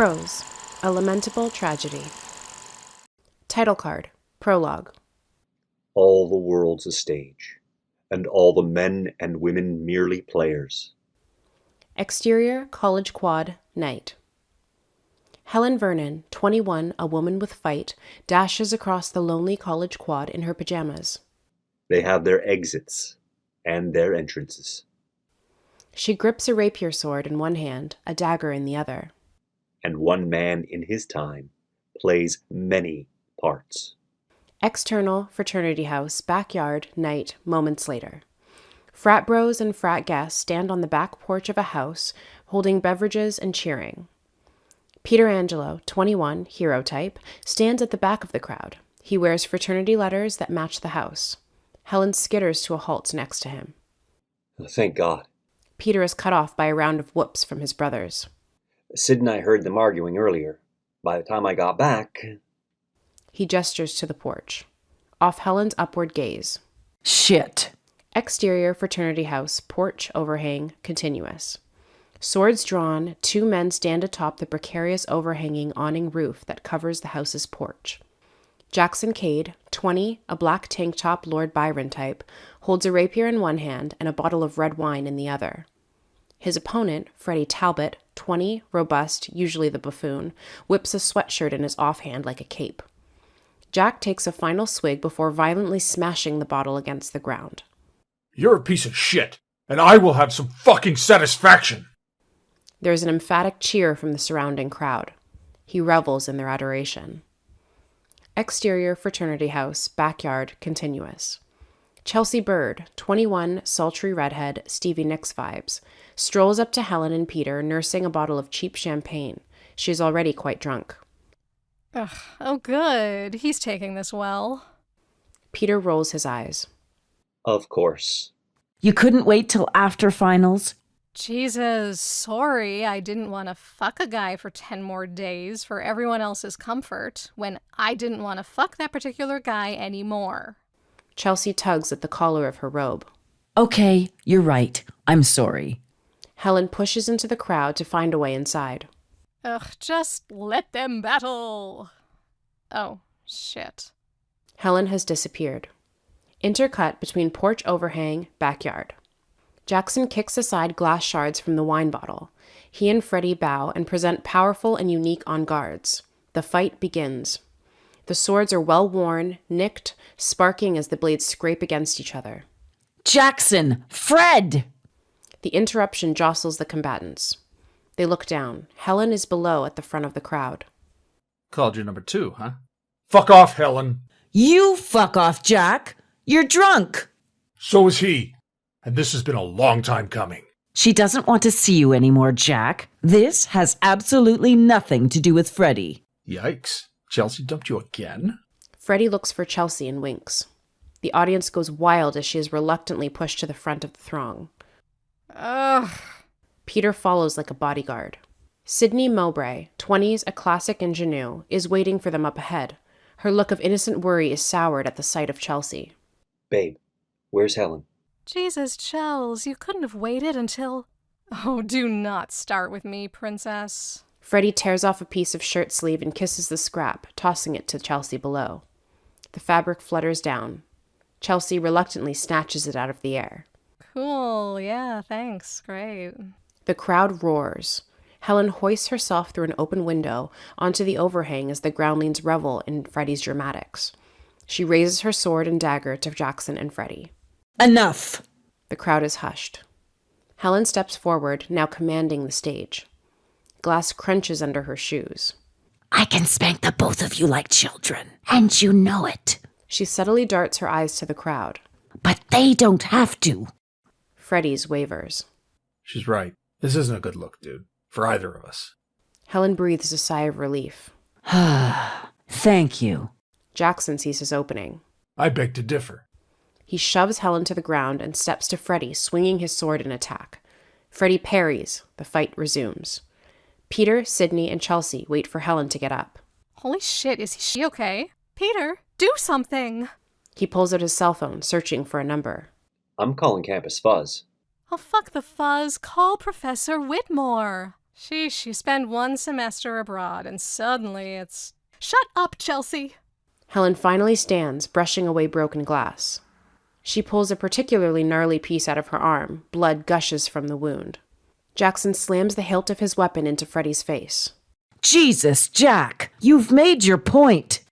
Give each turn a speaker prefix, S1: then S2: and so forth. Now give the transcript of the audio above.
S1: Prose, a lamentable tragedy. Title card, prologue.
S2: All the world's a stage, and all the men and women merely players.
S1: Exterior, college quad, night. Helen Vernon, 21, a woman with fight, dashes across the lonely college quad in her pajamas.
S2: They have their exits and their entrances.
S1: She grips a rapier sword in one hand, a dagger in the other.
S2: And one man in his time plays many parts.
S1: External, fraternity house, backyard, night, moments later. Frat bros and frat guests stand on the back porch of a house, holding beverages and cheering. Peter Angelo, 21, hero type, stands at the back of the crowd. He wears fraternity letters that match the house. Helen skitters to a halt next to him.
S2: Thank God.
S1: Peter is cut off by a round of whoops from his brothers.
S2: Sid and I heard them arguing earlier. By the time I got back...
S1: He gestures to the porch. Off Helen's upward gaze.
S3: Shit.
S1: Exterior fraternity house, porch, overhang, continuous. Swords drawn, two men stand atop the precarious overhanging awning roof that covers the house's porch. Jackson Cade, 20, a black tank top Lord Byron type, holds a rapier in one hand and a bottle of red wine in the other. His opponent, Freddy Talbot, 20, robust, usually the buffoon, whips a sweatshirt in his offhand like a cape. Jack takes a final swig before violently smashing the bottle against the ground.
S4: You're a piece of shit, and I will have some fucking satisfaction!
S1: There is an emphatic cheer from the surrounding crowd. He revels in their adoration. Exterior fraternity house, backyard, continuous. Chelsea Bird, 21, sultry redhead, Stevie Nicks vibes, strolls up to Helen and Peter, nursing a bottle of cheap champagne. She is already quite drunk.
S5: Ugh, oh good. He's taking this well.
S1: Peter rolls his eyes.
S2: Of course.
S3: You couldn't wait till after finals?
S5: Jesus, sorry, I didn't want to fuck a guy for 10 more days for everyone else's comfort when I didn't want to fuck that particular guy anymore.
S1: Chelsea tugs at the collar of her robe.
S3: Okay, you're right. I'm sorry.
S1: Helen pushes into the crowd to find a way inside.
S5: Ugh, just let them battle. Oh, shit.
S1: Helen has disappeared. Intercut between porch overhang, backyard. Jackson kicks aside glass shards from the wine bottle. He and Freddy bow and present powerful and unique on guards. The fight begins. The swords are well worn, nicked, sparking as the blades scrape against each other.
S3: Jackson! Fred!
S1: The interruption jostles the combatants. They look down. Helen is below at the front of the crowd.
S4: Called you number 2, huh? Fuck off, Helen!
S3: You fuck off, Jack! You're drunk!
S4: So is he. And this has been a long time coming.
S3: She doesn't want to see you anymore, Jack. This has absolutely nothing to do with Freddy.
S4: Yikes. Chelsea dumped you again?
S1: Freddy looks for Chelsea and winks. The audience goes wild as she is reluctantly pushed to the front of the throng.
S5: Ugh.
S1: Peter follows like a bodyguard. Sydney Mowbray, 20s, a classic ingenue, is waiting for them up ahead. Her look of innocent worry is soured at the sight of Chelsea.
S2: Babe, where's Helen?
S5: Jesus, Chels, you couldn't have waited until... Oh, do not start with me, princess.
S1: Freddy tears off a piece of shirt sleeve and kisses the scrap, tossing it to Chelsea below. The fabric flutters down. Chelsea reluctantly snatches it out of the air.
S5: Cool, yeah, thanks, great.
S1: The crowd roars. Helen hoists herself through an open window onto the overhang as the groundlings revel in Freddy's dramatics. She raises her sword and dagger to Jackson and Freddy.
S3: Enough!
S1: The crowd is hushed. Helen steps forward, now commanding the stage. Glass crunches under her shoes.
S3: I can spank the both of you like children, and you know it.
S1: She subtly darts her eyes to the crowd.
S3: But they don't have to.
S1: Freddy's wavers.
S4: She's right. This isn't a good look, dude. For either of us.
S1: Helen breathes a sigh of relief.
S3: Thank you.
S1: Jackson sees his opening.
S4: I beg to differ.
S1: He shoves Helen to the ground and steps to Freddy, swinging his sword in attack. Freddy parries. The fight resumes. Peter, Sydney, and Chelsea wait for Helen to get up.
S5: Holy shit, is she okay? Peter, do something!
S1: He pulls out his cell phone, searching for a number.
S2: I'm calling Campus Fuzz.
S5: Oh, fuck the fuzz. Call Professor Whitmore. Sheesh, you spend one semester abroad and suddenly it's... Shut up, Chelsea!
S1: Helen finally stands, brushing away broken glass. She pulls a particularly gnarly piece out of her arm. Blood gushes from the wound. Jackson slams the hilt of his weapon into Freddy's face.
S3: Jesus, Jack, you've made your point.